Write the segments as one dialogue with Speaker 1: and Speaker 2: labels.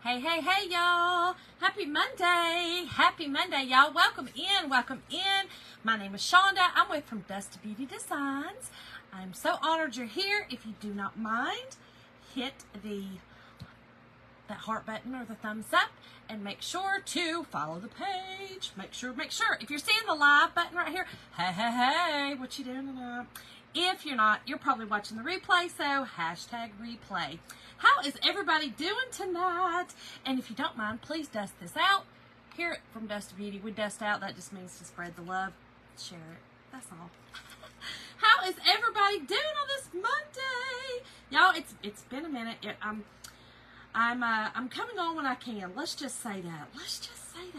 Speaker 1: Hey, hey, hey, y'all. Happy Monday. Happy Monday, y'all. Welcome in. Welcome in. My name is Shonda. I'm with From Dust to Beauty Designs. I'm so honored you're here. If you do not mind, hit that heart button or the thumbs up and make sure to follow the page. Make sure. If you're seeing the live button right here, hey, what you doing tonight? If you're not, you're probably watching the replay, so hashtag replay. How is everybody doing tonight? And if you don't mind, please dust this out. Here From Dust to Beauty, we dust out. That just means to spread the love, share it. That's all. How is everybody doing on this Monday? Y'all, it's been a minute. I'm coming on when I can. Let's just say that. Let's just say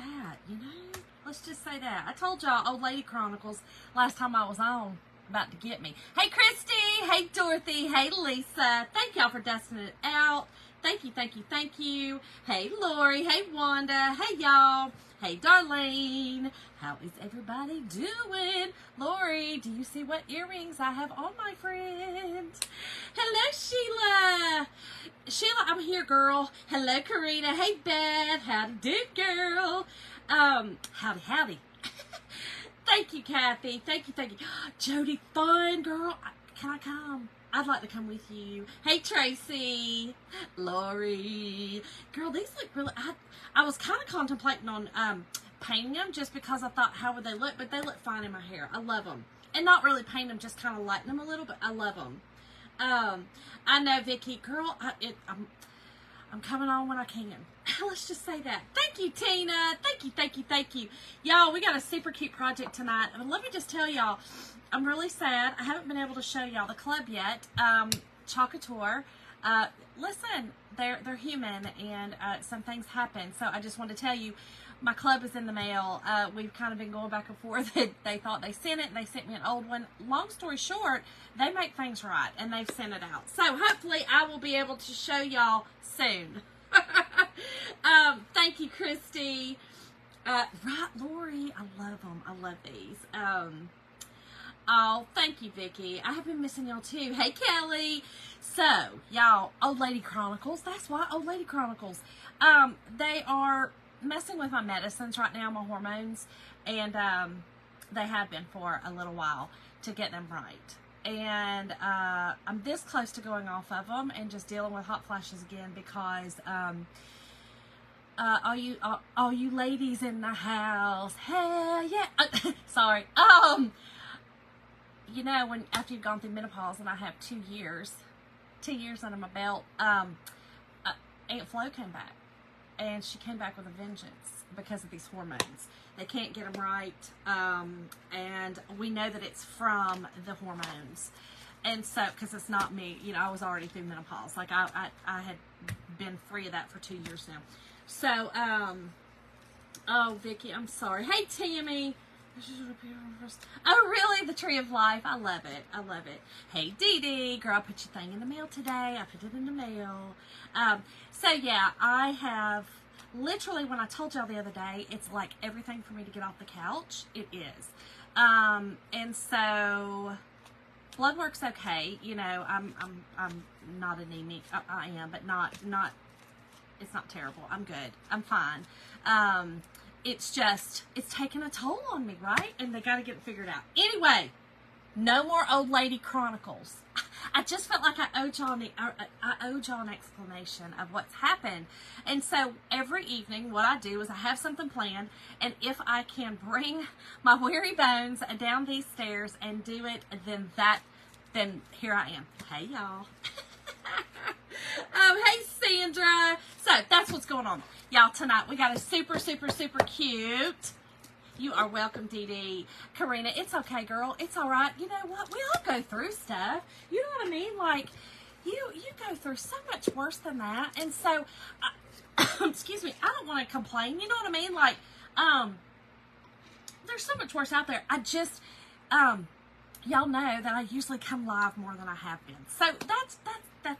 Speaker 1: that. I told y'all, Old Lady Chronicles, last time I was on, about to get me. Hey, Christy. Hey, Dorothy. Hey, Lisa. Thank y'all for dusting it out. Thank you. Hey, Lori. Hey, Wanda. Hey, y'all. Hey, Darlene. How is everybody doing? Lori, do you see what earrings I have on, my friend? Hello, Sheila. Sheila, I'm here, girl. Hello, Karina. Hey, Beth. Howdy do, girl. Howdy. Thank you, Kathy. Thank you. Jody, fun, girl. Can I come? I'd like to come with you. Hey, Tracy. Lori. Girl, these look really... I was kind of contemplating on painting them just because I thought, how would they look? But they look fine in my hair. I love them. And not really paint them, just kind of lighten them a little, but I love them. I know, Vicky. Girl, I'm coming on when I can. Let's just say that. Thank you, Tina. Thank you. Y'all, we got a super cute project tonight. And let me just tell y'all, I'm really sad. I haven't been able to show y'all the club yet. Chocator. Listen, they're human, and some things happen. So I just want to tell you, my club is in the mail. We've kind of been going back and forth. They thought they sent it, and they sent me an old one. Long story short, they make things right, and they've sent it out. So hopefully I will be able to show y'all soon. Thank you, Christy. Right, Lori, I love them. I love these. Oh, thank you, Vicky. I have been missing y'all too. Hey, Kelly. So, y'all, Old Lady Chronicles. That's why Old Lady Chronicles. They are messing with my medicines right now, my hormones, and they have been for a little while to get them right. And I'm this close to going off of them and just dealing with hot flashes again because all you ladies in the house, hell yeah. Sorry. You know, after you've gone through menopause, and I have 2 years under my belt, Aunt Flo came back, and she came back with a vengeance because of these hormones. They can't get them right, and we know that it's from the hormones. And so, because it's not me, you know, I was already through menopause. Like, I had been free of that for 2 years now. So, oh, Vicky, I'm sorry. Hey, Tammy. Oh, really? The Tree of Life. I love it. Hey, Dee Dee. Girl, I put your thing in the mail today. I put it in the mail. So, yeah, I have... Literally, when I told y'all the other day, it's like everything for me to get off the couch. It is. And so, blood work's okay. You know, I'm not anemic. I am, but not, it's not terrible. I'm good. I'm fine. It's just, it's taking a toll on me, right? And they got to get it figured out. Anyway, no more Old Lady Chronicles. I just felt like I owed y'all an explanation of what's happened. And so every evening, what I do is I have something planned, and if I can bring my weary bones down these stairs and do it, then here I am. Hey, y'all. Oh, hey, Sandra. So that's what's going on. Y'all, tonight we got a super cute... You are welcome, Dee Dee. Karina, it's okay, girl. It's all right. You know what? We all go through stuff. You know what I mean? Like, you go through so much worse than that. And so, excuse me, I don't want to complain. You know what I mean? Like, there's so much worse out there. I just, y'all know that I usually come live more than I have been. So that's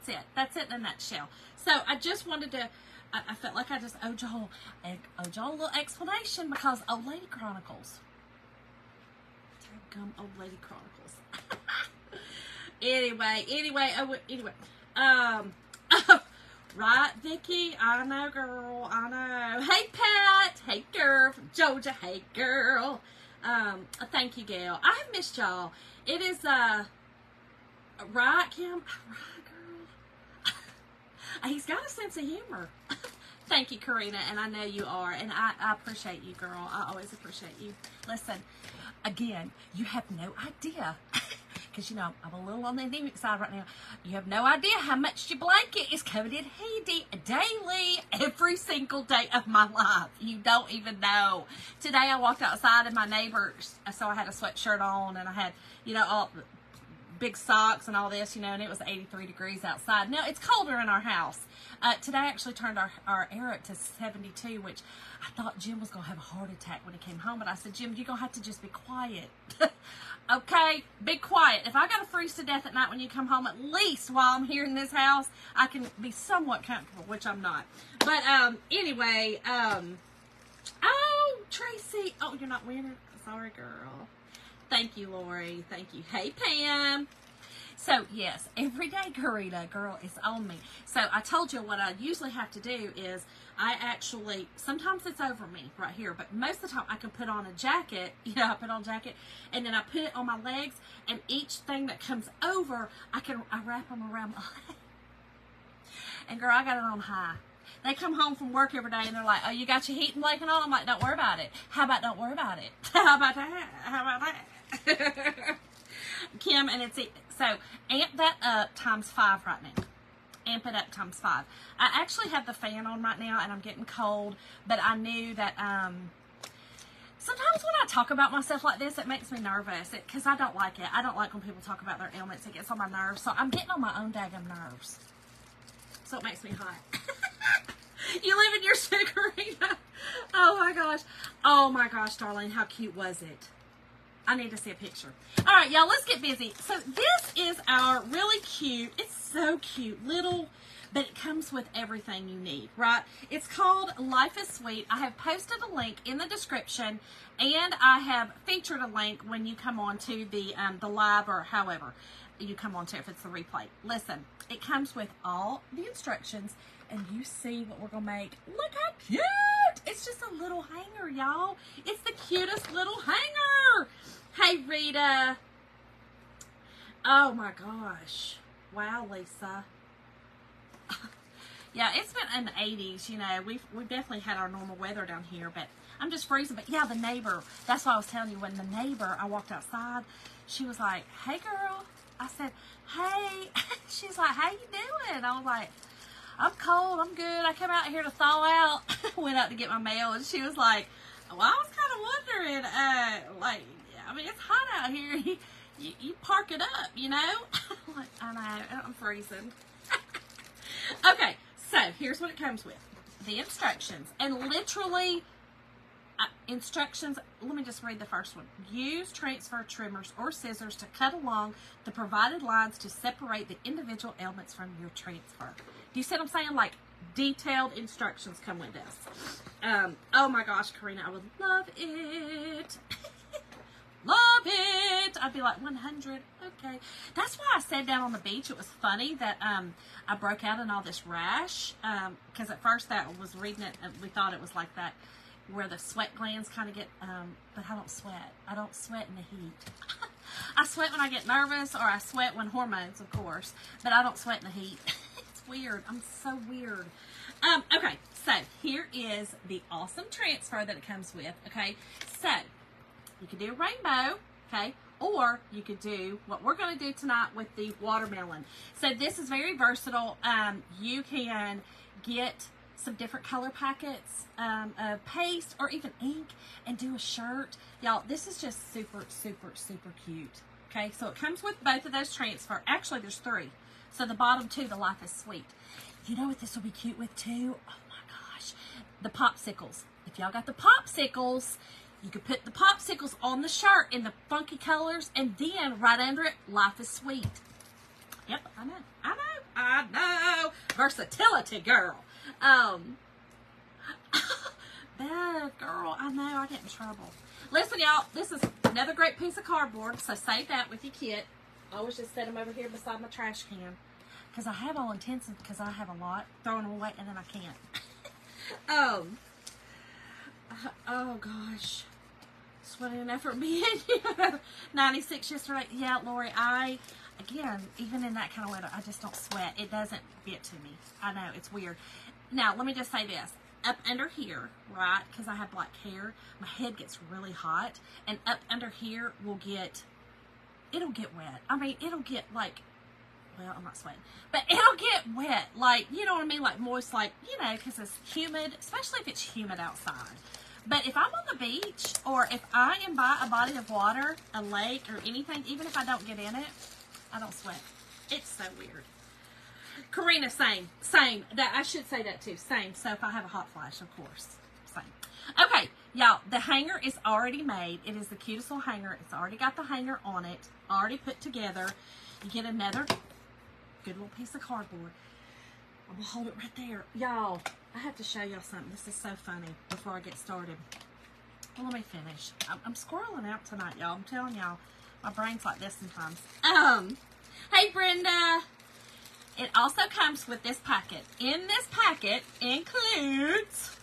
Speaker 1: it. That's it in a nutshell. So I just wanted to... I felt like I just owed y'all a little explanation because Old Lady Chronicles. Old Lady Chronicles. Anyway. Right, Vicky? I know, girl. I know. Hey, Pat. Hey, girl. From Georgia. Hey, girl. Thank you, Gail. I have missed y'all. It is, right, Kim? Right, girl. He's got a sense of humor. Thank you, Karina, and I know you are, and I appreciate you, girl. I always appreciate you. Listen, again, you have no idea, because, you know, I'm a little on the anemic side right now. You have no idea how much your blanket is covered in Handy daily, every single day of my life. You don't even know. Today I walked outside and my neighbors, so I had a sweatshirt on, and I had, you know, all big socks and all this, you know, and it was 83 degrees outside. Now, it's colder in our house. Today I actually turned our air up to 72, which I thought Jim was going to have a heart attack when he came home. But I said, Jim, you're going to have to just be quiet. Okay? Be quiet. If I got to freeze to death at night when you come home, at least while I'm here in this house, I can be somewhat comfortable, which I'm not. But anyway, oh, Tracy. Oh, you're not winning? Sorry, girl. Thank you, Lori. Thank you. Hey, Pam. So, yes, every day, Karina, girl, is on me. So, I told you what I usually have to do is I actually, sometimes it's over me right here, but most of the time I can put on a jacket, you know, I put on a jacket, and then I put it on my legs, and each thing that comes over, I wrap them around my leg. And, girl, I got it on high. They come home from work every day, and they're like, oh, you got your heating blanket on? I'm like, don't worry about it. How about don't worry about it? How about that? How about that? Kim, and it's so amp that up times 5 right now. Amp it up times 5. I actually have the fan on right now, and I'm getting cold, but I knew that sometimes when I talk about myself like this, it makes me nervous because I don't like it. I don't like when people talk about their ailments. It gets on my nerves, so I'm getting on my own daggum nerves. So it makes me hot. You live in your Karina. Oh my gosh. Oh my gosh, darling. How cute was it? I need to see a picture. All right, y'all, let's get busy. So this is our really cute, it's so cute, little, but it comes with everything you need, right? It's called Life is Sweet. I have posted a link in the description, and I have featured a link when you come on to the live or however you come on to, if it's the replay. Listen, it comes with all the instructions, and you see what we're going to make. Look how cute! It's just a little hanger, y'all. It's the cutest little hanger. Hey, Rita. Oh, my gosh. Wow, Lisa. Yeah, it's been in the 80s, you know. We've definitely had our normal weather down here, but I'm just freezing. But, yeah, the neighbor. That's why I was telling you, when the neighbor, I walked outside, she was like, hey, girl. I said, hey. She's like, how you doing? I was like, I'm cold. I'm good. I came out here to thaw out. Went out to get my mail, and she was like, well, I was kind of wondering, like, I mean, it's hot out here. You park it up, you know? Like, I know. I'm freezing. Okay, so here's what it comes with. The instructions. And literally, instructions, let me just read the first one. Use transfer trimmers or scissors to cut along the provided lines to separate the individual elements from your transfer. Do you see what I'm saying? Like, detailed instructions come with this. Oh my gosh, Karina, I would love it. Love it. I'd be like 100. Okay. That's why I said down on the beach it was funny that I broke out in all this rash. Because at first that was reading it, and we thought it was like that where the sweat glands kind of get, but I don't sweat. I don't sweat in the heat. I sweat when I get nervous, or I sweat when hormones, of course, but I don't sweat in the heat. It's weird. I'm so weird. Okay, so here is the awesome transfer that it comes with. Okay, so you could do a rainbow, okay, or you could do what we're going to do tonight with the watermelon. So this is very versatile. You can get some different color packets of paste or even ink and do a shirt. Y'all, this is just super, super, super cute. Okay, so it comes with both of those transfer. Actually, there's 3. So the bottom 2, the Life is Sweet. You know what this will be cute with too? Oh my gosh. The popsicles. If y'all got the popsicles, you could put the popsicles on the shirt in the funky colors, and then right under it, Life is Sweet. Yep, I know. I know. I know. Versatility, girl. Bad girl. I know. I get in trouble. Listen, y'all. This is another great piece of cardboard, so save that with your kit. I always just set them over here beside my trash can. because I have all intensive because I have a lot, throwing them away, and then I can't. Oh gosh, sweating enough for being 96 yesterday. Yeah, Lori, again, even in that kind of weather, I just don't sweat. It doesn't get to me. I know, it's weird. Now, let me just say this. Up under here, right, because I have black hair, my head gets really hot, and up under here it'll get wet. I mean, it'll get like, well, I'm not sweating, but it'll get wet, like, you know what I mean, like moist, like, you know, because it's humid, especially if it's humid outside. But if I'm on the beach, or if I am by a body of water, a lake, or anything, even if I don't get in it, I don't sweat. It's so weird. Karina, same. That I should say that too. Same. So if I have a hot flash, of course, same. Okay, y'all, the hanger is already made. It is the cutest little hanger. It's already got the hanger on it, already put together. You get another good little piece of cardboard. I'm gonna hold it right there. Y'all, I have to show y'all something. This is so funny before I get started. Well, let me finish. I'm squirreling out tonight, y'all. I'm telling y'all, my brain's like this sometimes. Hey, Brenda. It also comes with this packet. In this packet includes,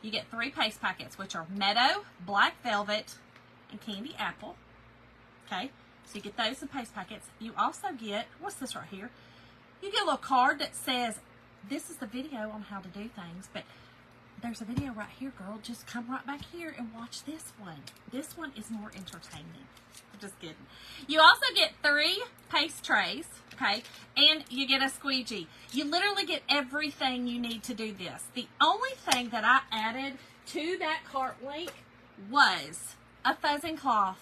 Speaker 1: you get 3 paste packets, which are Meadow, Black Velvet, and Candy Apple. Okay, so you get those in paste packets. You also get, what's this right here? You get a little card that says, this is the video on how to do things, but there's a video right here, girl. Just come right back here and watch this one. This one is more entertaining. I'm just kidding. You also get 3 paste trays, okay? And you get a squeegee. You literally get everything you need to do this. The only thing that I added to that cart link was a fuzzing cloth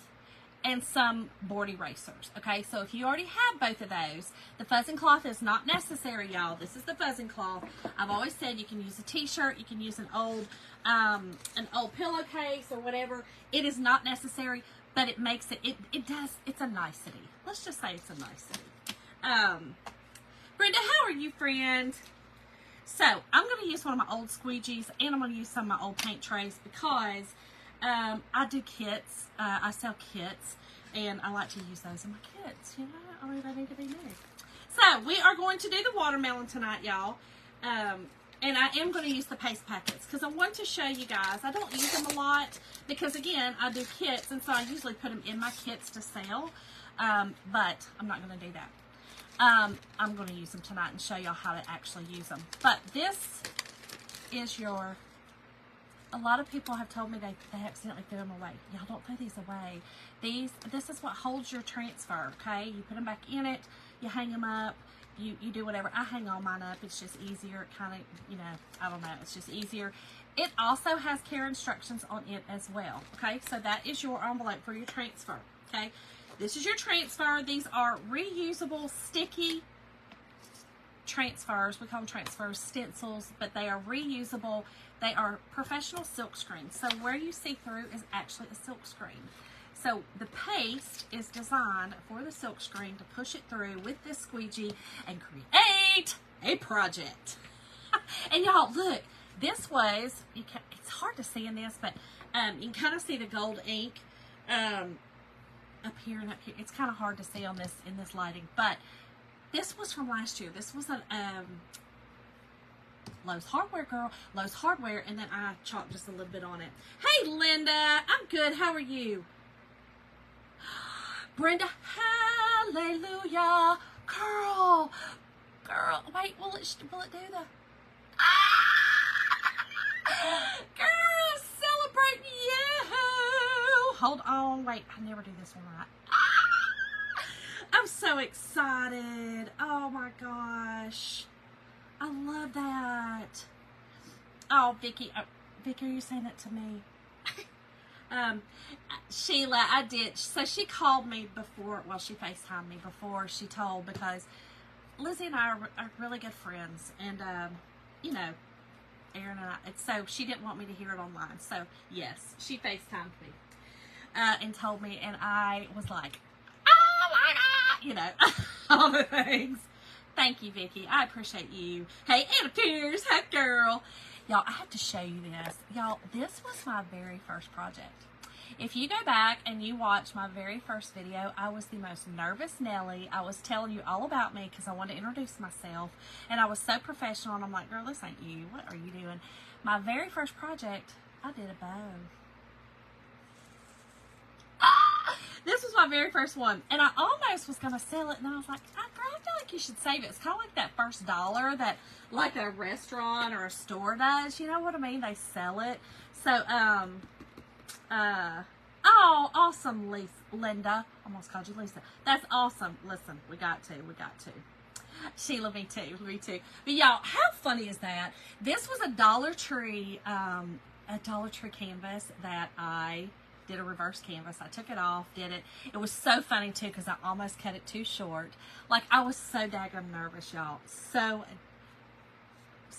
Speaker 1: and some board erasers, okay? So if you already have both of those, the fuzzing cloth is not necessary, y'all. This is the fuzzing cloth. I've always said you can use a t-shirt, you can use an old pillowcase or whatever. It is not necessary, but it makes it it's a nicety. Let's just say it's a nicety. Brenda, how are you, friend? So I'm going to use one of my old squeegees, and I'm going to use some of my old paint trays because I do kits. I sell kits, and I like to use those in my kits. You know, I mean, they need to be new. So we are going to do the watermelon tonight, y'all. And I am going to use the paste packets because I want to show you guys. I don't use them a lot because, again, I do kits, and so I usually put them in my kits to sell. But I'm not going to do that. I'm going to use them tonight and show y'all how to actually use them. But this is your... A lot of people have told me they accidentally threw them away. Y'all don't throw these away. This is what holds your transfer, okay? You put them back in it, you hang them up, you do whatever. I hang all mine up. It's just easier. It kind of, you know, I don't know. It's just easier. It also has care instructions on it as well, okay? So that is your envelope for your transfer, okay? This is your transfer. These are reusable, sticky transfers. We call them transfers, stencils, but they are reusable. They are professional silk screens. So where you see through is actually a silk screen. So the paste is designed for the silk screen to push it through with this squeegee and create a project. And y'all, look, this was, it's hard to see in this, but you can kind of see the gold ink up here and up here. It's kind of hard to see on this in this lighting, but this was from last year. This was a Lowe's Hardware, girl. Lowe's Hardware, and then I chalked just a little bit on it. Hey, Linda. I'm good. How are you? Brenda, hallelujah. Girl. Wait, will it do the... Girl, celebrate you. Hold on. Wait, I never do this one right. I'm so excited. Oh, my gosh. I love that. Oh, Vicki. Vicki, are you saying that to me? Sheila, I did. So she called me before, well, she FaceTimed me before she told, because Lizzie and I are really good friends. And, you know, Erin and I, so she didn't want me to hear it online. So, yes, she FaceTimed me and told me, and I was like, oh my God, you know, all the things. Thank you, Vicki. I appreciate you. Hey, Anna Pierce, hot girl. Y'all, I have to show you this. Y'all, this was my very first project. If you go back and you watch my very first video, I was the most nervous Nelly. I was telling you all about me because I wanted to introduce myself. And I was so professional, and I'm like, girl, this ain't you. What are you doing? My very first project, I did a bow. This was my very first one, and I almost was going to sell it, and I was like, girl, I feel like you should save it. It's kind of like that first dollar that like a restaurant or a store does. You know what I mean? They sell it. So, oh, awesome, Linda. Almost called you Lisa. That's awesome. Listen, we got to. Sheila, me too. But y'all, how funny is that? This was a Dollar Tree canvas that I did a reverse canvas. I took it off, did it. It was so funny too because I almost cut it too short. Like, I was so daggum nervous, y'all. So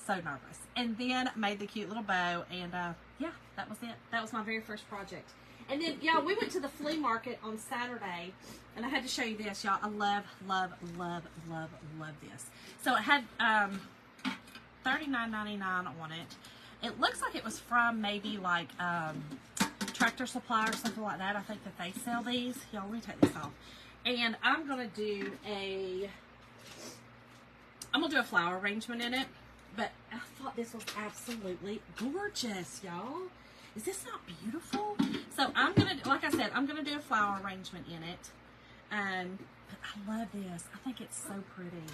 Speaker 1: nervous. And then made the cute little bow, and yeah, that was it. That was my very first project. And then, y'all, we went to the flea market on Saturday, and I had to show you this, y'all. I love this. So it had $39.99 on it. It looks like it was from maybe like Tractor Supply or something like that. I think that they sell these. Y'all, let me take this off. And I'm gonna do a flower arrangement in it. But I thought this was absolutely gorgeous, y'all. Is this not beautiful? So I'm gonna, like I said, I'm gonna do a flower arrangement in it. But I love this. I think it's so pretty.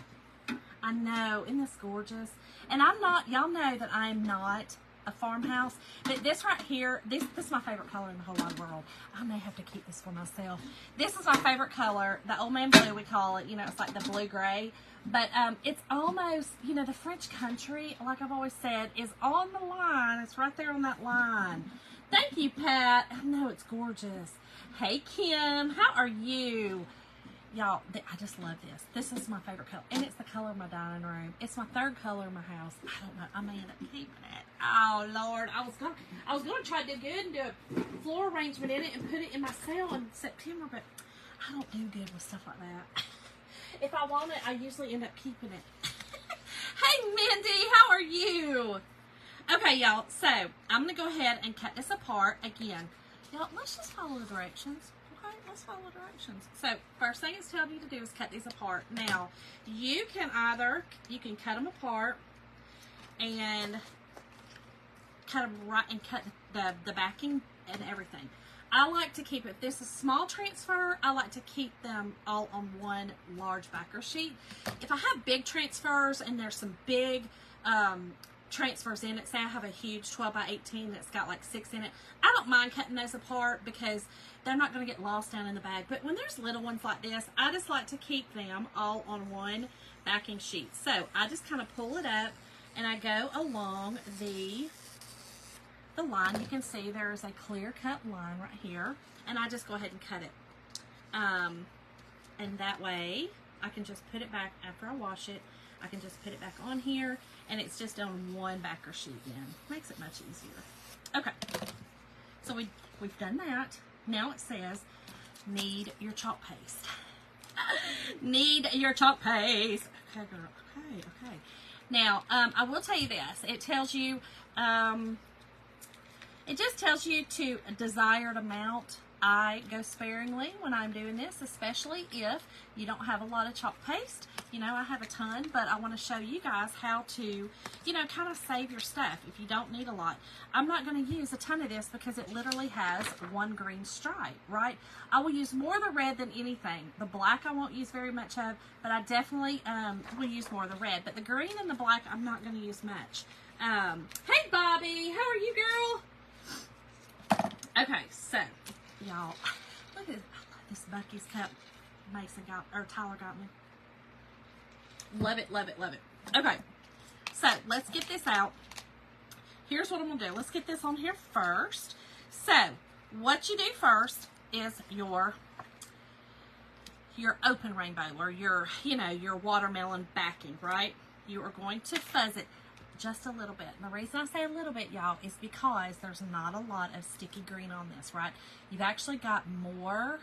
Speaker 1: I know, isn't this gorgeous? And I'm not, y'all know that I'm not a farmhouse, but this right here, this is my favorite color in the whole wide world. I may have to keep this for myself. This is my favorite color, the old man blue, we call it. You know, it's like the blue gray, but it's almost, you know, the French country, like I've always said, is on the line. It's right there on that line. Thank you, Pat. I know, it's gorgeous. Hey, Kim, how are you? Y'all, I just love this. This is my favorite color, and it's the color of my dining room. It's my third color in my house. I don't know. I may end up keeping it. Oh Lord, I was gonna try to do good and do a floor arrangement in it and put it in my sale in September, but I don't do good with stuff like that. If I want it, I usually end up keeping it. Hey, Mindy, how are you? Okay, y'all. So I'm gonna go ahead and cut this apart again. Y'all, let's just follow the directions. Let's follow directions. So first thing it's telling you to do is cut these apart. Now you can cut them apart and cut them right and cut the backing and everything. I like to keep, if this is small transfer, I like to keep them all on one large backer sheet. If I have big transfers and there's some big transfers in it, say I have a huge 12 by 18 that's got like 6 in it, I don't mind cutting those apart because they're not going to get lost down in the bag. But when there's little ones like this, I just like to keep them all on one backing sheet. So I just kind of pull it up and I go along the line. You can see there is a clear cut line right here, and I just go ahead and cut it. And that way I can just put it back after I wash it. I can just put it back on here, and it's just on one backer sheet then. Makes it much easier. Okay, so we've done that. Now it says, need your chalk paste. Need your chalk paste. Okay, girl. Okay. Now, I will tell you this. It tells you, it just tells you to a desired amount. I go sparingly when I'm doing this, especially if you don't have a lot of chalk paste. You know, I have a ton, but I want to show you guys how to, you know, kind of save your stuff if you don't need a lot. I'm not going to use a ton of this because it literally has one green stripe, right? I will use more of the red than anything. The black I won't use very much of, but I definitely will use more of the red. But the green and the black I'm not going to use much. Hey, Bobby, how are you, girl? Okay, so y'all, look at this Bucky's cup Tyler got me. Love it. Okay, so let's get this out. Here's what I'm gonna do. Let's get this on here first. So what you do first is your open rainbow, or your watermelon backing, right? You are going to fuzz it just a little bit. And the reason I say a little bit, y'all, is because there's not a lot of sticky green on this, right? You've actually got more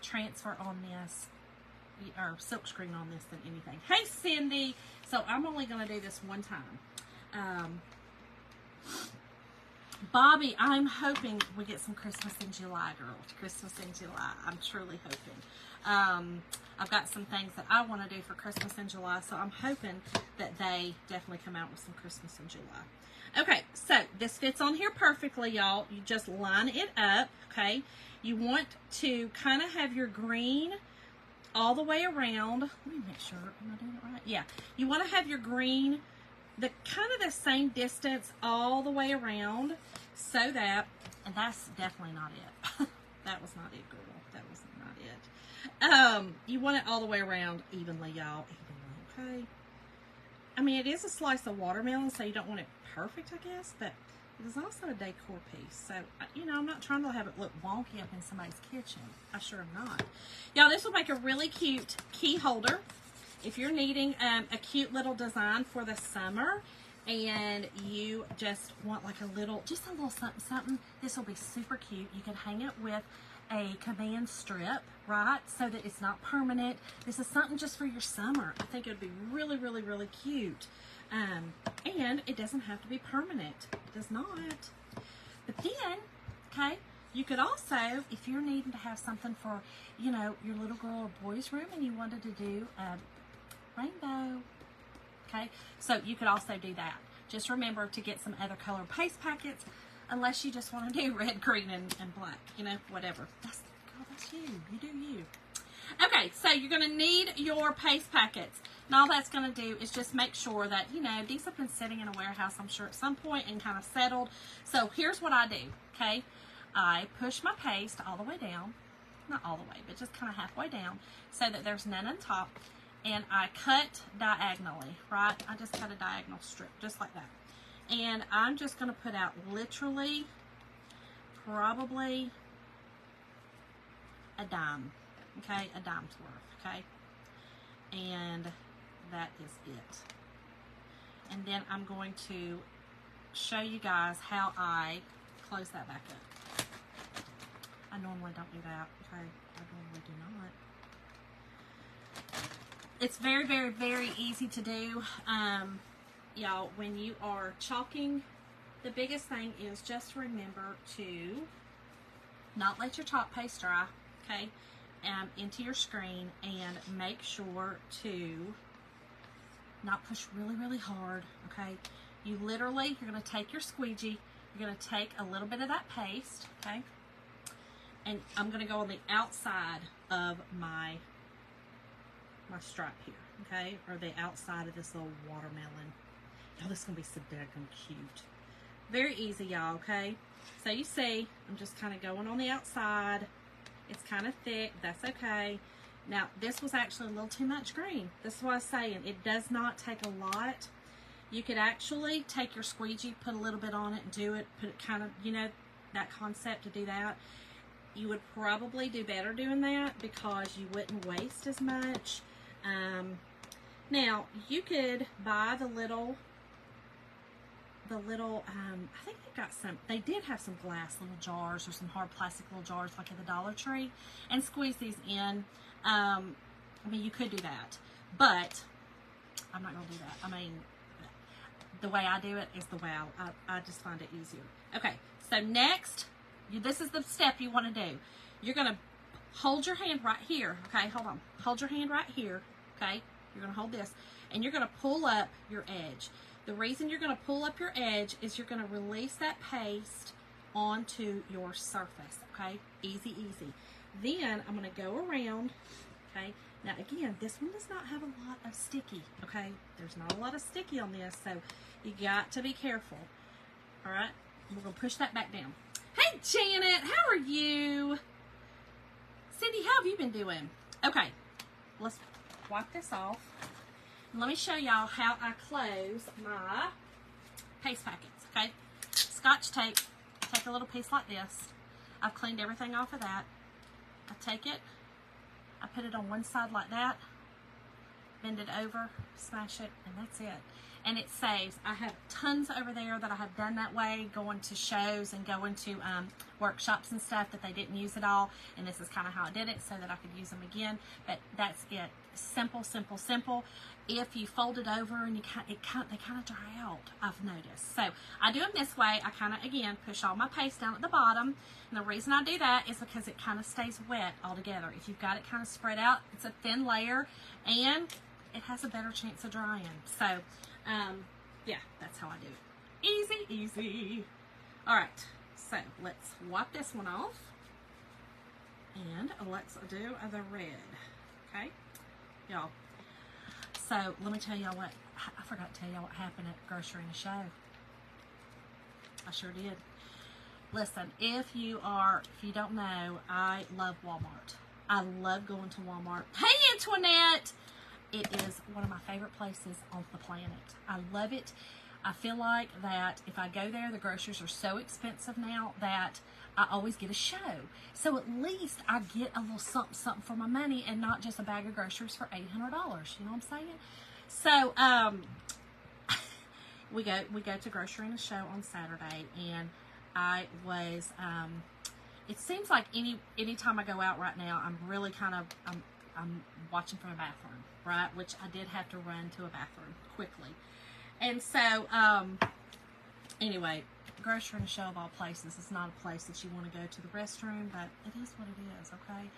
Speaker 1: transfer on this, or silk screen on this, than anything. Hey, Cindy. So I'm only going to do this one time. Bobby, I'm hoping we get some Christmas in July, girl. Christmas in July. I'm truly hoping. I've got some things that I want to do for Christmas in July, so I'm hoping that they definitely come out with some Christmas in July. Okay, so this fits on here perfectly, y'all. You just line it up, okay? You want to kind of have your green all the way around. Let me make sure. Am I doing it right? Yeah. You want to have your green the kind of the same distance all the way around, so that, and that's definitely not it. That was not it, girl. That was not it. You want it all the way around evenly, y'all. Evenly, okay? I mean, it is a slice of watermelon, so you don't want it perfect, I guess, but it is also a decor piece. So, you know, I'm not trying to have it look wonky up in somebody's kitchen. I sure am not. Y'all, this will make a really cute key holder. If you're needing a cute little design for the summer and you just want like a little something, this will be super cute. You can hang it with a command strip, right? So that it's not permanent. This is something just for your summer. I think it would be really, really, really cute. And it doesn't have to be permanent. It does not. But then, okay, you could also, if you're needing to have something for, you know, your little girl or boy's room and you wanted to do rainbow, okay, so you could also do that. Just remember to get some other color paste packets, unless you just want to do red, green, and black, you know, whatever. That's you. You do you. Okay, so you're going to need your paste packets. And all that's going to do is just make sure that, you know, these have been sitting in a warehouse, I'm sure, at some point and kind of settled. So here's what I do, okay? I push my paste all the way down. Not all the way, but just kind of halfway down so that there's none on top. And I cut diagonally, right? I just cut a diagonal strip, just like that. And I'm just going to put out literally probably a dime, okay? A dime's worth, okay? And that is it. And then I'm going to show you guys how I close that back up. I normally don't do that, okay? I normally do not. It's very, very, very easy to do. Y'all, when you are chalking, the biggest thing is just remember to not let your chalk paste dry, okay, into your screen, and make sure to not push really, really hard, okay? You literally, you're going to take your squeegee, you're going to take a little bit of that paste, okay, and I'm going to go on the outside of my stripe here, okay, or the outside of this little watermelon. Y'all, this is going to be so daggone cute. Very easy, y'all, okay? So you see, I'm just kind of going on the outside. It's kind of thick. That's okay. Now, this was actually a little too much green. This is what I was saying. It does not take a lot. You could actually take your squeegee, put a little bit on it, and do it, put it kind of, you know, that concept to do that. You would probably do better doing that because you wouldn't waste as much. Now, you could buy the little, I think they've got some, they did have some glass little jars or some hard plastic little jars like at the Dollar Tree, and squeeze these in. I mean, you could do that, but I'm not going to do that. I mean, the way I do it is the way I just find it easier. Okay, so next, this is the step you want to do. You're going to hold your hand right here, okay? Hold on. Hold your hand right here, okay? You're going to hold this, and you're going to pull up your edge. The reason you're going to pull up your edge is you're going to release that paste onto your surface, okay? Easy, easy. Then I'm going to go around, okay? Now, again, this one does not have a lot of sticky, okay? There's not a lot of sticky on this, so you got to be careful, all right? We're going to push that back down. Hey, Janet, how are you? Cindy, how have you been doing? Okay, let's wipe this off. Let me show y'all how I close my paste packets, okay? Scotch tape, take a little piece like this. I've cleaned everything off of that. I take it, I put it on one side like that, bend it over, smash it, and that's it. and it saves. I have tons over there that I have done that way, going to shows and going to workshops and stuff that they didn't use at all, and this is kind of how I did it so that I could use them again. But that's it. Simple, simple, simple. If you fold it over and they kind of dry out, I've noticed. So I do them this way. I kind of, again, push all my paste down at the bottom, and the reason I do that is because it kind of stays wet all together. If you've got it kind of spread out, it's a thin layer, and it has a better chance of drying. So, yeah, that's how I do it. Easy, easy. All right, so let's wipe this one off, and let's do the red, okay, y'all. So, let me tell y'all what, I forgot to tell y'all what happened at Grocery and Show. I sure did. Listen, if you don't know, I love Walmart. I love going to Walmart. Hey, Antoinette! It is one of my favorite places on the planet. I love it. I feel like that if I go there, the groceries are so expensive now that I always get a show. So at least I get a little something, something for my money and not just a bag of groceries for $800. You know what I'm saying? So, we go to Grocery and Show on Saturday, and I was, it seems like any time I go out right now, I'm really kind of, I'm watching from a bathroom, right? Which I did have to run to a bathroom quickly. And so, anyway, Grocery and Show of all places, it's not a place that you want to go to the restroom, but it is what it is, okay?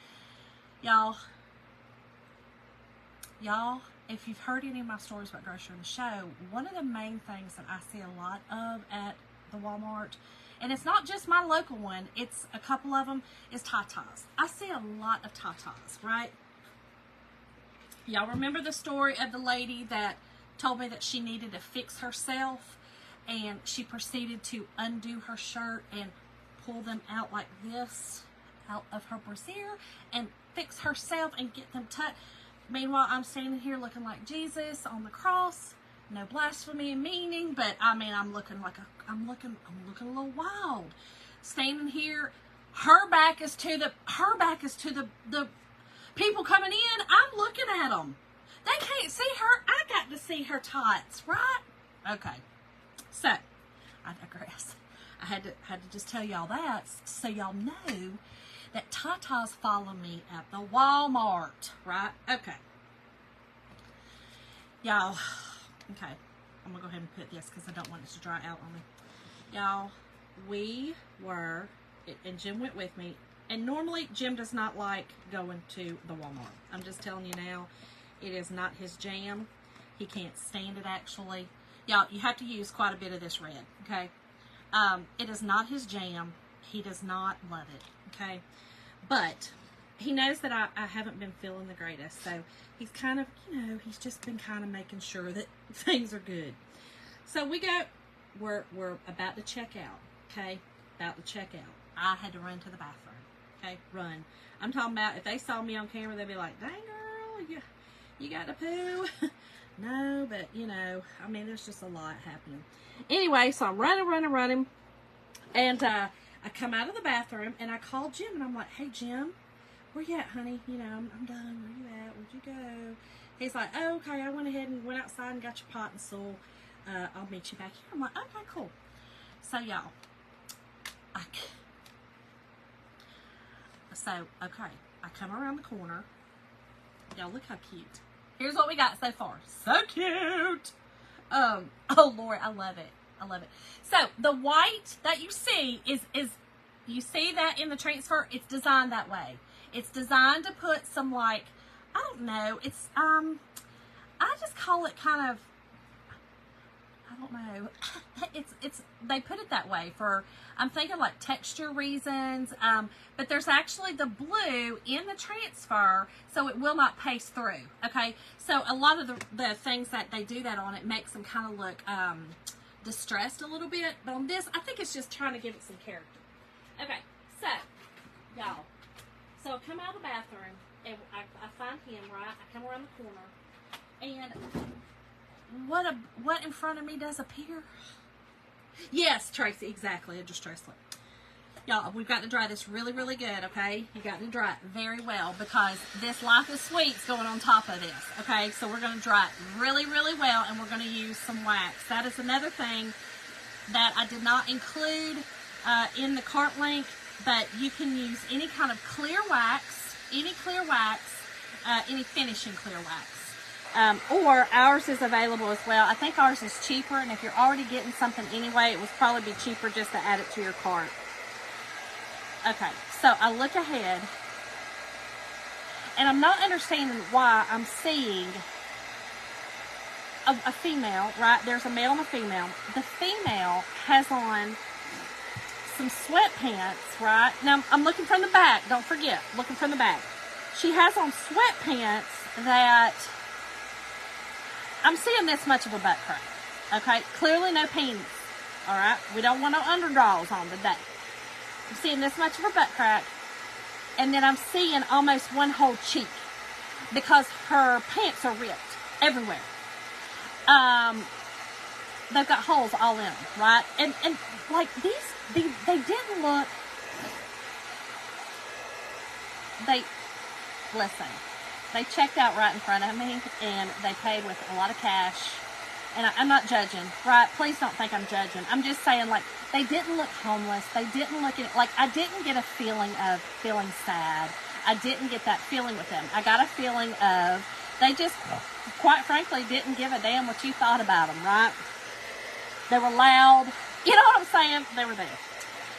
Speaker 1: Y'all, if you've heard any of my stories about Grocery and Show, one of the main things that I see a lot of at the Walmart, and it's not just my local one, it's a couple of them, is Tatas. I see a lot of Tatas, right? Y'all remember the story of the lady that told me that she needed to fix herself, and she proceeded to undo her shirt and pull them out like this out of her brassiere and fix herself and get them tucked. Meanwhile, I'm standing here looking like Jesus on the cross. No blasphemy and meaning, but I mean, I'm looking a little wild. Standing here, her back is to the people coming in. I'm looking at them. They can't see her. I got to see her tights, right? Okay. So, I digress. I had to just tell y'all that so y'all know that Tatas follow me at the Walmart, right? Okay. Y'all, okay. I'm going to go ahead and put this because I don't want it to dry out on me. Y'all, we were, and Jim went with me, and normally Jim does not like going to the Walmart. I'm just telling you now, it is not his jam. He can't stand it, actually. Y'all, you have to use quite a bit of this red, okay? It is not his jam. He does not love it, okay? But he knows that I haven't been feeling the greatest, so he's kind of, he's just been kind of making sure that things are good. So we're about to check out, okay? About to check out. I had to run to the bathroom, okay? Run. I'm talking about if they saw me on camera, they'd be like, dang girl, you got to poo. No, but, I mean, there's just a lot happening. Anyway, so I'm running. And I come out of the bathroom, and I call Jim, and I'm like, hey, Jim, where you at, honey? I'm done. Where you at? Where'd you go? He's like, oh, okay, I went ahead and went outside and got your pot and soil. I'll meet you back here. I'm like, okay, cool. So, y'all, okay, I come around the corner. Y'all, look how cute. Here's what we got so far. So cute. Oh Lord, I love it. I love it. So the white that you see is you see that in the transfer, it's designed that way. It's designed to put some, like, I don't know, it's I just call it kind of, I don't know. It's they put it that way for, I'm thinking like texture reasons, but there's actually the blue in the transfer, so it will not paste through, okay? So a lot of the things that they do that on, it makes them kind of look distressed a little bit, but on this, I think it's just trying to give it some character. Okay, so, y'all, so I come out of the bathroom, and I find him, right? I come around the corner, and what in front of me does appear? Yes, Tracy, exactly. I just Tracy. Y'all, we've got to dry this really, really good, okay? You got to dry it very well because this Life is Sweet's going on top of this, okay? So we're going to dry it really, really well, and we're going to use some wax. That is another thing that I did not include in the cart link, but you can use any kind of clear wax, any finishing clear wax. Or ours is available as well. I think ours is cheaper, and if you're already getting something anyway, it would probably be cheaper just to add it to your cart. Okay, so I look ahead, and I'm not understanding why I'm seeing a female, right? There's a male and a female. The female has on some sweatpants, right? Now, I'm looking from the back. Don't forget, looking from the back. She has on sweatpants that I'm seeing this much of a butt crack, okay? Clearly no penis, all right? We don't want no underdraws on today. I'm seeing this much of her butt crack, and then I'm seeing almost one whole cheek because her pants are ripped everywhere. They've got holes all in them, right? And like they didn't look. Listen, they checked out right in front of me, and they paid with a lot of cash. And I'm not judging, right? Please don't think I'm judging. I'm just saying, like, they didn't look homeless. They didn't look at, like, I didn't get a feeling of feeling sad. I didn't get that feeling with them. I got a feeling of, they just, quite frankly, didn't give a damn what you thought about them, right? They were loud. You know what I'm saying? They were there.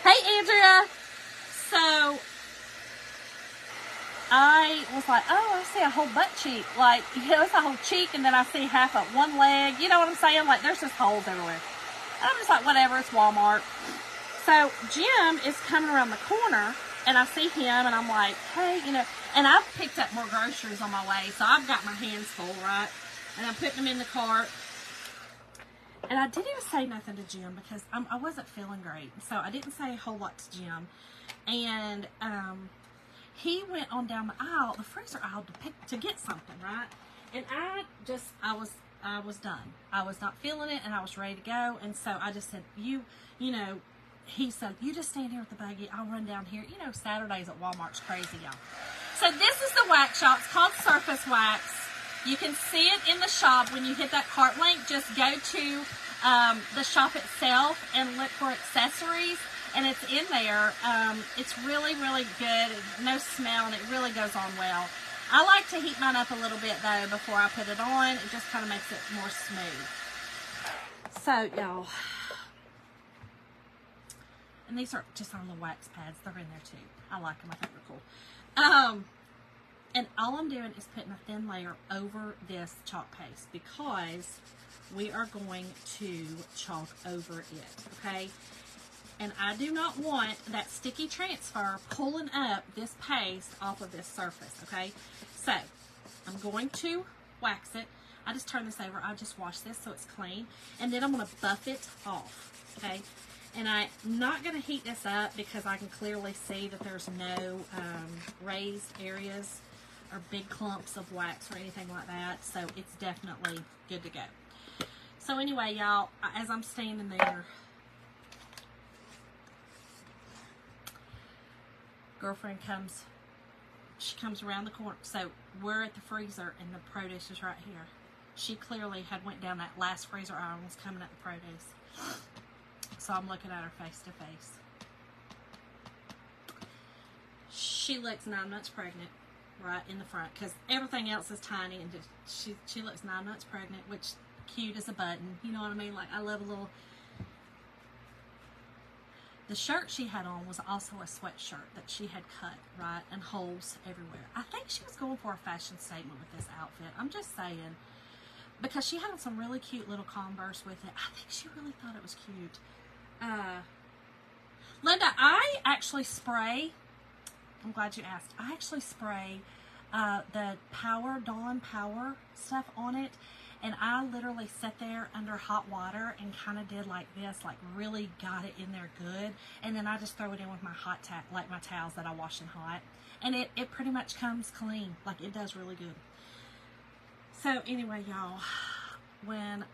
Speaker 1: Hey, Andrea. So I was like, oh, I see a whole butt cheek. Like, you know, it's a whole cheek, and then I see half of one leg. You know what I'm saying? Like, there's just holes everywhere. And I'm just like, whatever, it's Walmart. So Jim is coming around the corner, and I see him, and I'm like, hey, you know, and I've picked up more groceries on my way, so I've got my hands full, right? And I'm putting them in the cart. And I didn't even say nothing to Jim because I wasn't feeling great. So I didn't say a whole lot to Jim. And he went on down the aisle, the freezer aisle, to get something, right? And I was done. I was not feeling it, and I was ready to go. And so I just said, you know, he said, you just stand here with the buggy. I'll run down here. You know, Saturdays at Walmart's crazy, y'all. So this is the wax shop. It's called Surface Wax. You can see it in the shop when you hit that cart link. Just go to the shop itself and look for accessories, and it's in there. It's really, really good. No smell, and it really goes on well. I like to heat mine up a little bit, though, before I put it on. It just kind of makes it more smooth. So, y'all. And these are just on the wax pads. They're in there, too. I like them. I think they're cool. And all I'm doing is putting a thin layer over this chalk paste because we are going to chalk over it, okay? And I do not want that sticky transfer pulling up this paste off of this surface, okay? So, I'm going to wax it. I just turn this over. I just wash this so it's clean. And then I'm going to buff it off, okay? And I'm not going to heat this up because I can clearly see that there's no raised areas or big clumps of wax or anything like that. So it's definitely good to go. So anyway, y'all, as I'm standing there, girlfriend comes, she comes around the corner. So we're at the freezer and the produce is right here. She clearly had went down that last freezer aisle and was coming at the produce. So I'm looking at her face to face. She looks 9 months pregnant, right in the front, because everything else is tiny, and just she looks 9 months pregnant, which cute as a button. You know what I mean? Like, I love a little. The shirt she had on was also a sweatshirt that she had cut, right, and holes everywhere. I think she was going for a fashion statement with this outfit. I'm just saying, because she had on some really cute little Converse with it. I think she really thought it was cute. Linda, I actually spray. I'm glad you asked. I actually spray the Dawn Power stuff on it, and I literally sat there under hot water and kind of did like this, like really got it in there good, and then I just throw it in with my like my towels that I wash in hot, and it pretty much comes clean. Like, it does really good. So anyway, y'all, when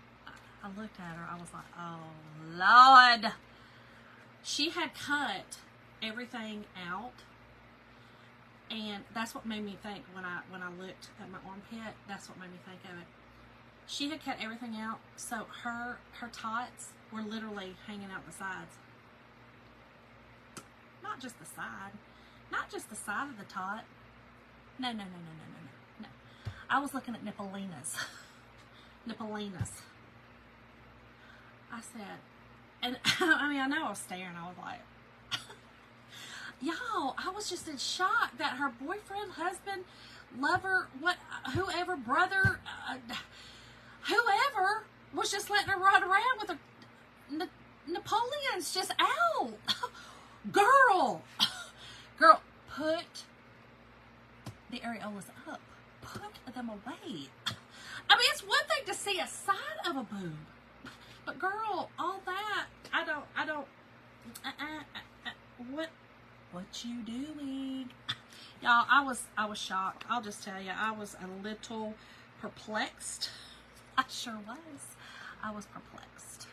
Speaker 1: I looked at her, I was like, oh Lord. She had cut everything out. And that's what made me think when I looked at my armpit. That's what made me think of it. She had cut everything out, so her tots were literally hanging out the sides. Not just the side. Not just the side of the tot. No. I was looking at Nippolinas. Nippolinas. I said, and I mean, I know I was staring. I was like, y'all, I was just in shock that her boyfriend, husband, lover, whoever, brother, whoever was just letting her run around with her Napoleons just out. Girl, put the areolas up. Put them away. I mean, it's one thing to see a side of a boob, but girl, all that, I don't, what you doing? Y'all, I was shocked. I'll just tell you, I was a little perplexed. I sure was. I was perplexed.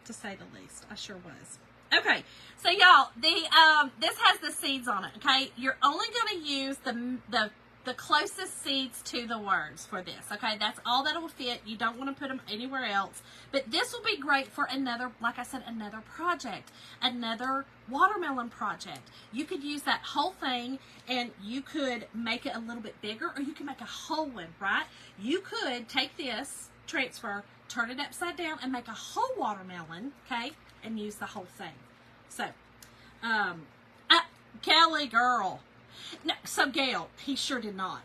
Speaker 1: To say the least, I sure was. Okay, so y'all, this has the seeds on it. Okay, you're only going to use the closest seeds to the words for this. Okay, that's all that will fit. You don't want to put them anywhere else. But this will be great for another, like I said, another project, another watermelon project. You could use that whole thing and you could make it a little bit bigger, or you can make a whole one, right? You could take this transfer, turn it upside down, and make a whole watermelon, okay, and use the whole thing. So, Kelly, girl. No, so Gail, he sure did not.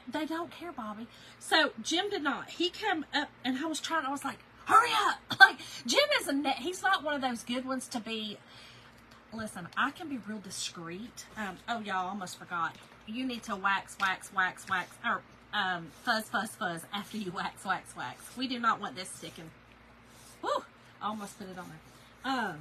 Speaker 1: They don't care, Bobby. So Jim did not. He came up, and I was like, hurry up. Like, Jim is he's not one of those good ones to be, listen, I can be real discreet. Oh, y'all, almost forgot. You need to wax, or fuzz after you wax. We do not want this sticking. Woo, I almost put it on there.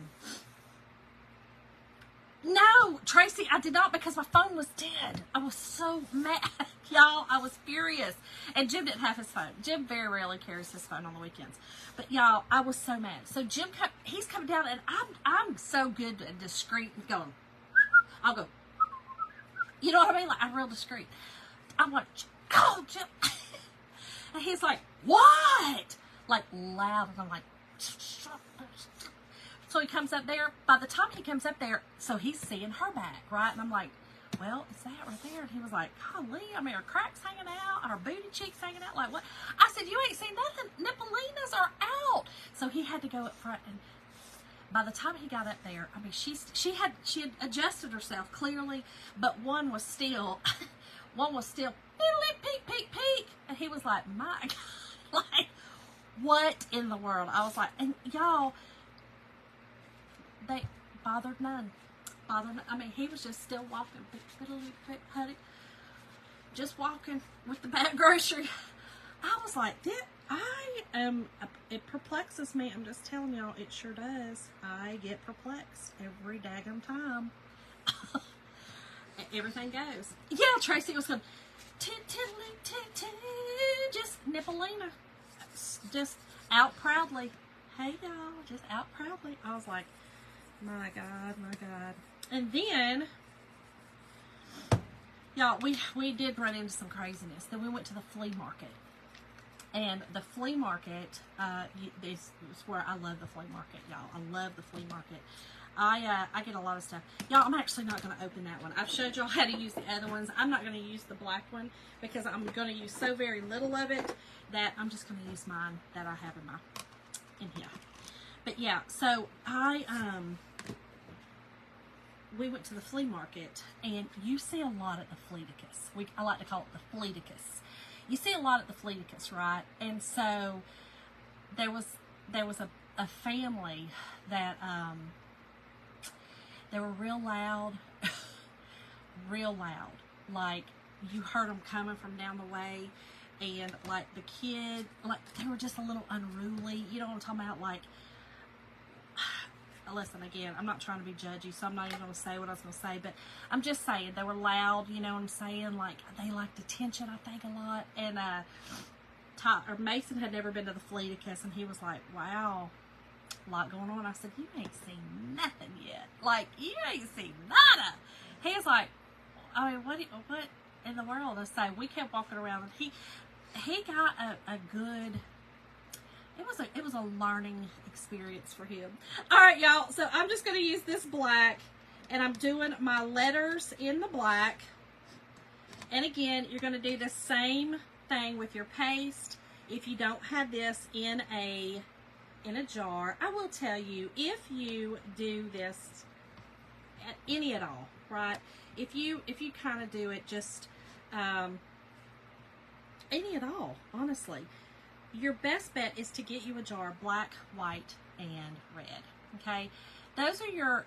Speaker 1: No, Tracy, I did not, because my phone was dead. I was so mad. Y'all, I was furious. And Jim didn't have his phone. Jim very rarely carries his phone on the weekends. But y'all, I was so mad. So Jim, he's coming down, and I'm so good and discreet and going, I'll go, you know what I mean? Like, I'm real discreet. I'm like, go, Jim. And he's like, what? Like, loud. And I'm like, shut up. So he comes up there. By the time he comes up there, so he's seeing her back, right? And I'm like, well, it's that right there. And he was like, golly, I mean, her crack's hanging out, her booty cheeks hanging out. Like, what? I said, you ain't seen nothing. Nippolinas are out. So he had to go up front. And by the time he got up there, I mean, she had adjusted herself clearly, but one was still peek. And he was like, my God, like, what in the world? I was like, and y'all, they bothered none. I mean, he was just still walking, honey, just walking with the bag grocery. I was like, it perplexes me. I'm just telling y'all, it sure does. I get perplexed every daggum time. Everything goes. Yeah, Tracy was going, just Nippolina, just out proudly. Hey, y'all, just out proudly. I was like, my God. And then, y'all, we did run into some craziness. Then we went to the flea market. And the flea market, this is where I love the flea market, y'all. I love the flea market. I get a lot of stuff. Y'all, I'm actually not going to open that one. I've showed y'all how to use the other ones. I'm not going to use the black one because I'm going to use so very little of it that I'm just going to use mine that I have in here. But yeah, so we went to the flea market, and you see a lot at the Fleeticus. I like to call it the Fleeticus. You see a lot at the Fleeticus, right? And so there was a family that they were real loud, like you heard them coming from down the way, and like the kid, like they were just a little unruly. You know what I'm talking about? Like, listen, again, I'm not trying to be judgy, so I'm not even going to say what I was going to say, but I'm just saying they were loud, you know what I'm saying? Like, they liked attention, I think, a lot. And Mason had never been to the Fleeticus, and he was like, wow, a lot going on. I said, you ain't seen nothing yet. Like, you ain't seen nada. He was like, I mean, what in the world? I say, we kept walking around, and he got a good, it was a learning experience for him. All right, y'all. So I'm just going to use this black, and I'm doing my letters in the black. And again, you're going to do the same thing with your paste. If you don't have this in a jar, I will tell you, if you do this any at all, right? If you kind of do it just any at all, honestly, your best bet is to get you a jar of black, white, and red. Okay, those are your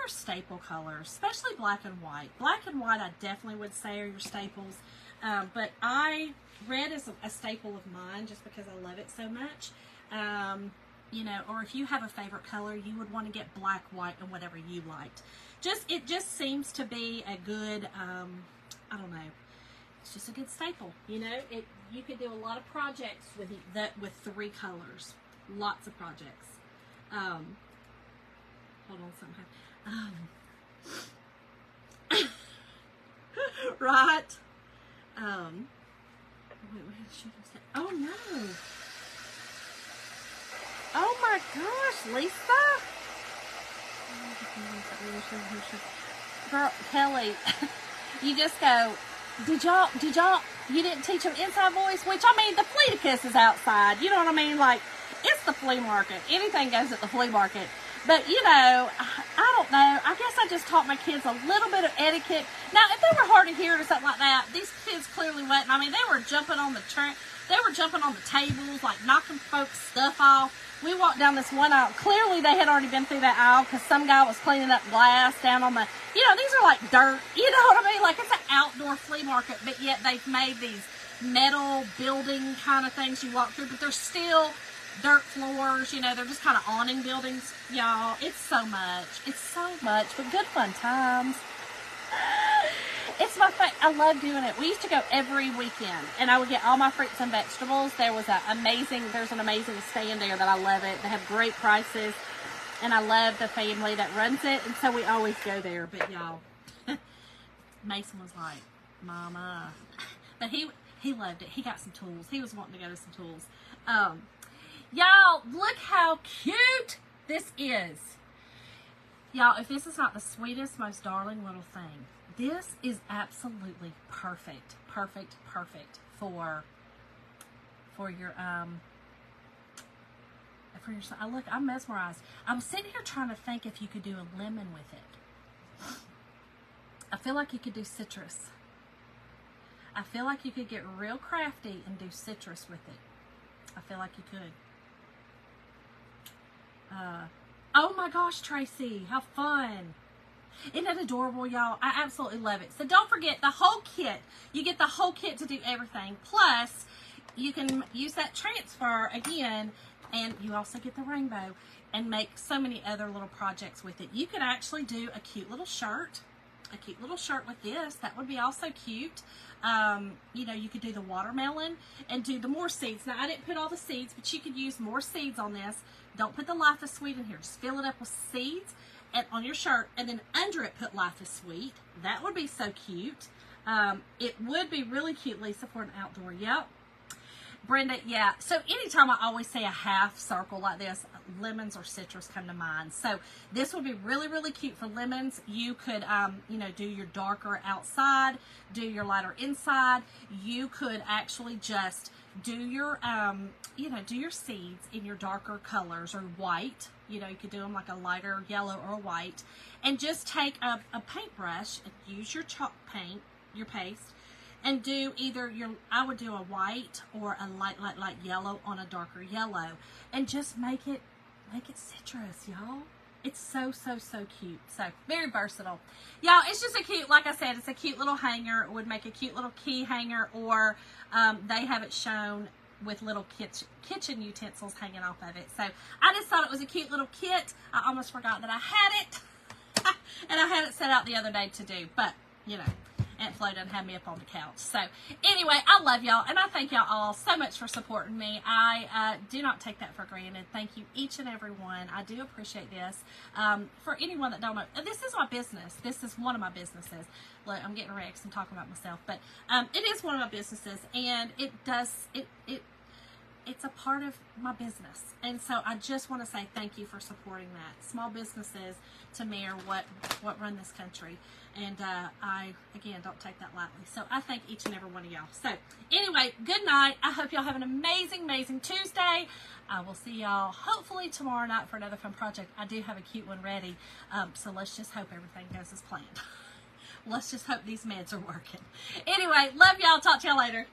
Speaker 1: staple colors, especially black and white. Black and white, I definitely would say, are your staples. But red is a staple of mine just because I love it so much. You know, or if you have a favorite color, you would want to get black, white, and whatever you liked. It just seems to be a good, I don't know, it's just a good staple. You know, you could do a lot of projects with three colors. Lots of projects. Hold on, something. Right. Wait, what did she say? Oh no. Oh my gosh, Lisa. Girl, Kelly, you just go, did y'all, you didn't teach them inside voice? Which, I mean, the Fleeticus is outside. You know what I mean? Like, it's the flea market. Anything goes at the flea market. But, you know, I don't know. I guess I just taught my kids a little bit of etiquette. Now, if they were hard of hearing or something like that, these kids clearly wasn't. I mean, they were jumping on the tables, like knocking folks' stuff off. We walked down this one aisle. Clearly, they had already been through that aisle because some guy was cleaning up glass down on the, you know, these are like dirt. You know what I mean? Like, it's an outdoor flea market, but yet they've made these metal building kind of things you walk through, but they're still dirt floors, you know, they're just kind of awning buildings, y'all. It's so much, but good fun times. It's my favorite. I love doing it. We used to go every weekend, and I would get all my fruits and vegetables. There's an amazing stand there that I love it. They have great prices, and I love the family that runs it, and so we always go there. But y'all, Mason was like, Mama, but he loved it. He got some tools. He was wanting to go to some tools. Y'all, look how cute this is. Y'all, if this is not the sweetest, most darling little thing, this is absolutely perfect for your, look, I'm mesmerized. I'm sitting here trying to think if you could do a lemon with it. I feel like you could do citrus. I feel like you could get real crafty and do citrus with it. I feel like you could. Oh my gosh, Tracy, how fun. Isn't that adorable, y'all? I absolutely love it. So don't forget the whole kit. You get the whole kit to do everything. Plus, you can use that transfer again, and you also get the rainbow and make so many other little projects with it. You could actually do a cute little shirt with this. That would be also cute. You know, you could do the watermelon and do the more seeds. Now, I didn't put all the seeds, but you could use more seeds on this. Don't put the Life is Sweet in here. Just fill it up with seeds and on your shirt, and then under it put Life is Sweet. That would be so cute. It would be really cute, Lisa, for an outdoor. Yep. Brenda, yeah. So anytime I always say a half circle like this, lemons or citrus come to mind. So this would be really, really cute for lemons. You could, you know, do your darker outside, do your lighter inside. You could actually just do your, you know, do your seeds in your darker colors or white. You know, you could do them like a lighter yellow or white. And just take a paintbrush and use your chalk paint, your paste, and do either I would do a white or a light yellow on a darker yellow, and just make it citrus, y'all. It's so cute. So very versatile, y'all. It's just a cute, like I said, it's a cute little hanger. It would make a cute little key hanger, or they have it shown with little kitchen utensils hanging off of it. So I just thought it was a cute little kit. I almost forgot that I had it, and I had it set out the other day to do, but you know. Aunt Flo done had me up on the couch. So anyway, I love y'all, and I thank y'all all so much for supporting me. I do not take that for granted. Thank you each and every one. I do appreciate this. For anyone that don't know, this is my business. This is one of my businesses. Look, I'm getting wrecked. I'm talking about myself, but it is one of my businesses, and it's a part of my business. And so I just want to say thank you for supporting that. Small businesses, to me, are what run this country. And I, again, don't take that lightly. So I thank each and every one of y'all. So anyway, good night. I hope y'all have an amazing, amazing Tuesday. I will see y'all hopefully tomorrow night for another fun project. I do have a cute one ready. So let's just hope everything goes as planned. Let's just hope these meds are working. Anyway, love y'all. Talk to y'all later.